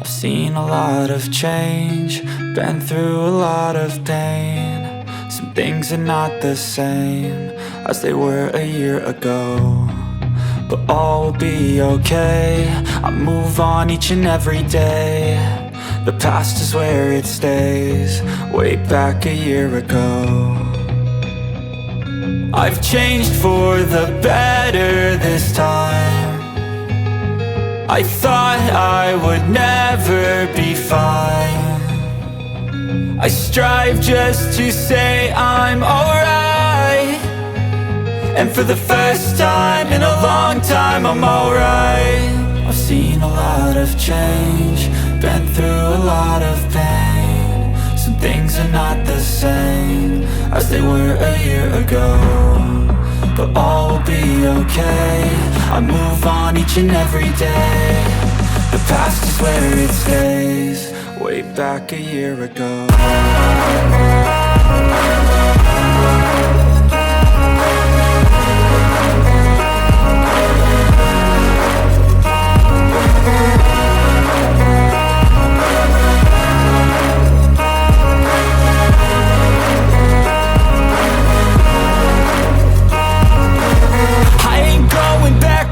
I've seen a lot of change, been through a lot of pain. Some things are not the same as they were a year ago, but all will be okay. I move on each and every day. The past is where it stays, way back a year ago. I've changed for the better this time. I thought I would never be fine. I strive just to say I'm alright, and for the first time in a long time I'm alright. I've seen a lot of change, been through a lot of pain. Some things are not the same as they were a year ago, but all will be okay. I move on each and every day. The past is where it stays, way back a year ago.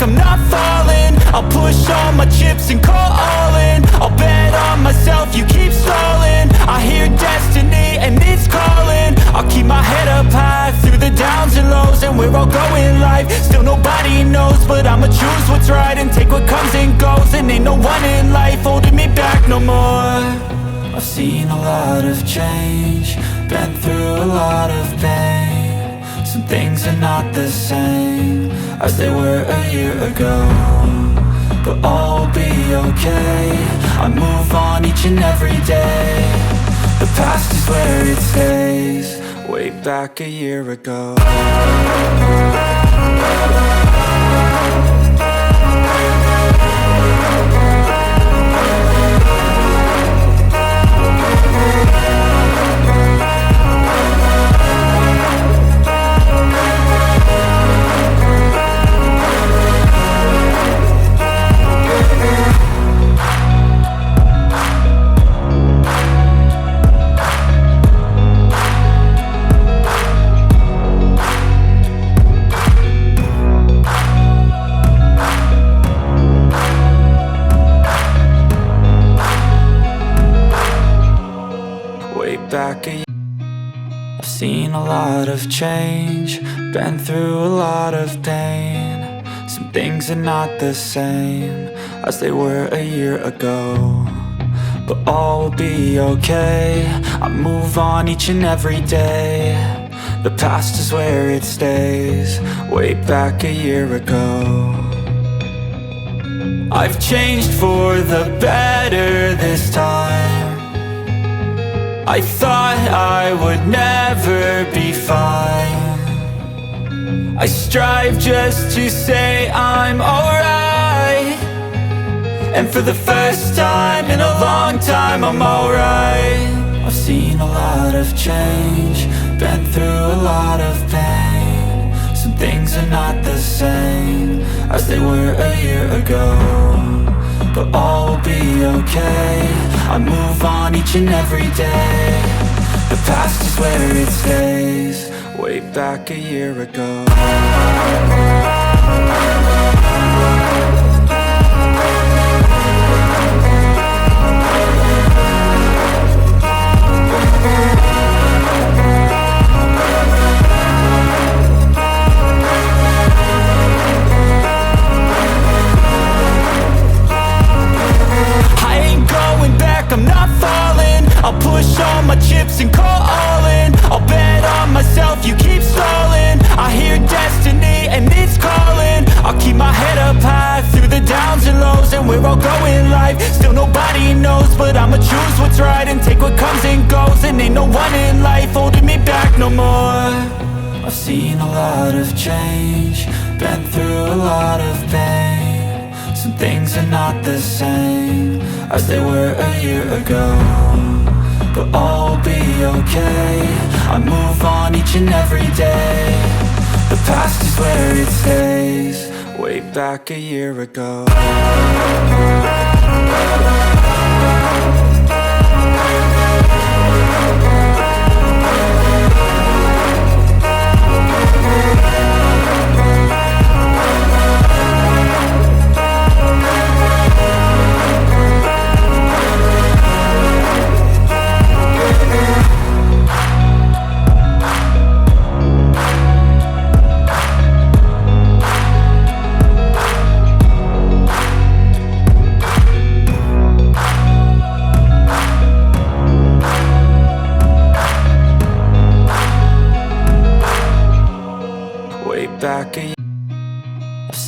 I'm not falling, I'll push all my chips and call all in. I'll bet on myself, you keep stalling. I hear destiny and it's calling. I'll keep my head up high through the downs and lows, and we're all going live. Still nobody knows, but I'ma choose what's right and take what comes and goes. And ain't no one in life holding me back no more. I've seen a lot of change, been through a lot of pain. Some things are not the same as they were a year ago, but all will be okay. I move on each and every day. The past is where it stays, way back a year ago. I've seen a lot of change, been through a lot of pain. Some things are not the same as they were a year ago, but all will be okay. I move on each and every day. The past is where it stays, way back a year ago. I've changed for the better this time. I thought I would never be fine. I strive just to say I'm alright, and for the first time in a long time I'm alright. I've seen a lot of change, been through a lot of pain. Some things are not the same as they were a year ago, but all will be okay. I move on each and every day. The past is where it stays, way back a year ago. I'm not falling, I'll push all my chips and call all in. I'll bet on myself, you keep stalling. I hear destiny and it's calling. I'll keep my head up high through the downs and lows, and we're all going live. Still nobody knows, but I'ma choose what's right and take what comes and goes. And ain't no one in life holding me back no more. I've seen a lot of change, been through a lot of pain. Some things are not the same as they were a year ago, but all will be okay. I move on each and every day. The past is where it stays, way back a year ago.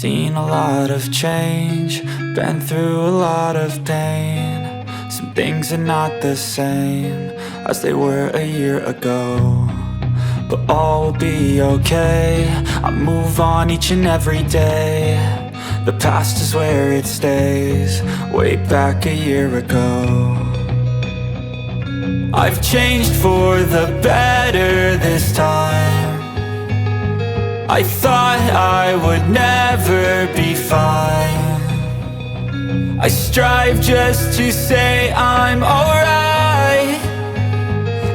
seen a lot of change, been through a lot of pain. Some things are not the same as they were a year ago, but all will be okay. I move on each and every day. The past is where it stays, way back a year ago. I've changed for the better this time. I thought I would never be fine. I strive just to say I'm alright,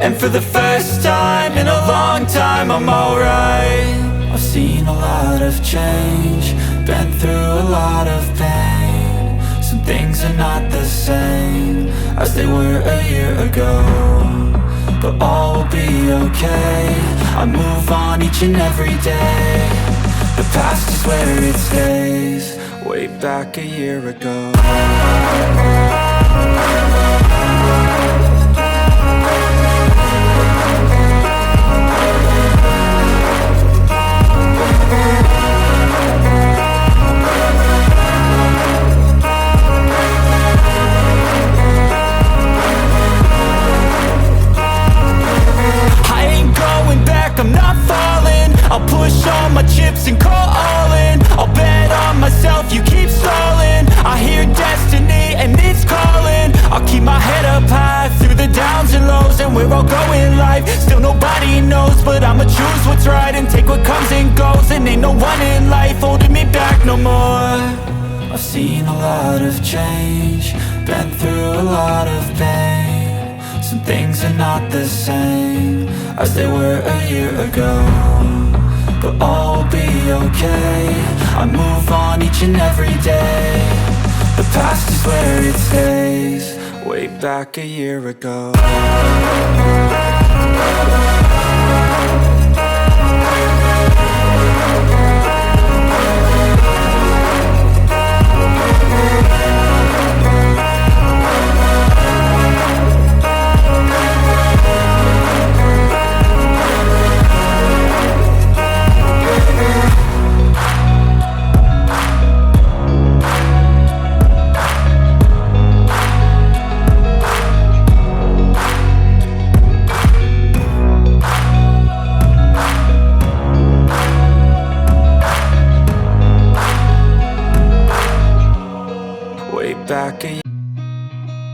and for the first time in a long time I'm alright. I've seen a lot of change, been through a lot of pain. Some things are not the same as they were a year ago, but all will be okay. I move on each and every day. The past is where it stays, way back a year ago. I'm not falling, I'll push all my chips and call all in. I'll bet on myself, you keep stalling. I hear destiny and it's calling. I'll keep my head up high through the downs and lows, and where I'll go in life, still nobody knows. But I'ma choose what's right and take what comes and goes, and ain't no one in life holding me back no more. I've seen a lot of change, been through a lot of pain. Some things are not the same as they were a year ago, but all will be okay. I move on each and every day. The past is where it stays, way back a year ago.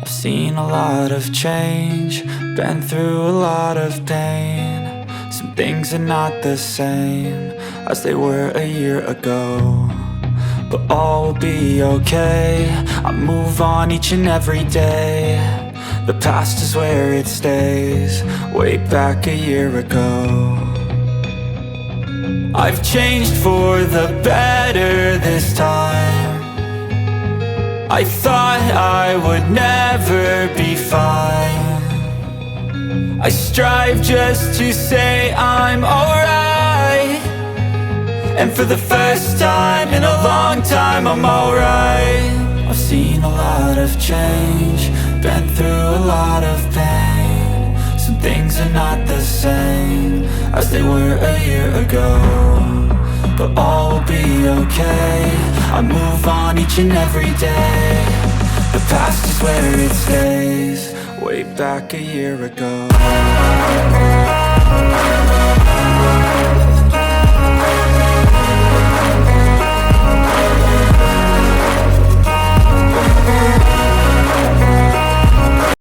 I've seen a lot of change, been through a lot of pain. Some things are not the same as they were a year ago, but all will be okay. I move on each and every day. The past is where it stays, way back a year ago. I've changed for the better this time. I thought I would never be fine. I strive just to say I'm alright, and for the first time in a long time I'm alright. I've seen a lot of change, been through a lot of pain. Some things are not the same as they were a year ago, but all will be okay. I move on each and every day. The past is where it stays, way back a year ago.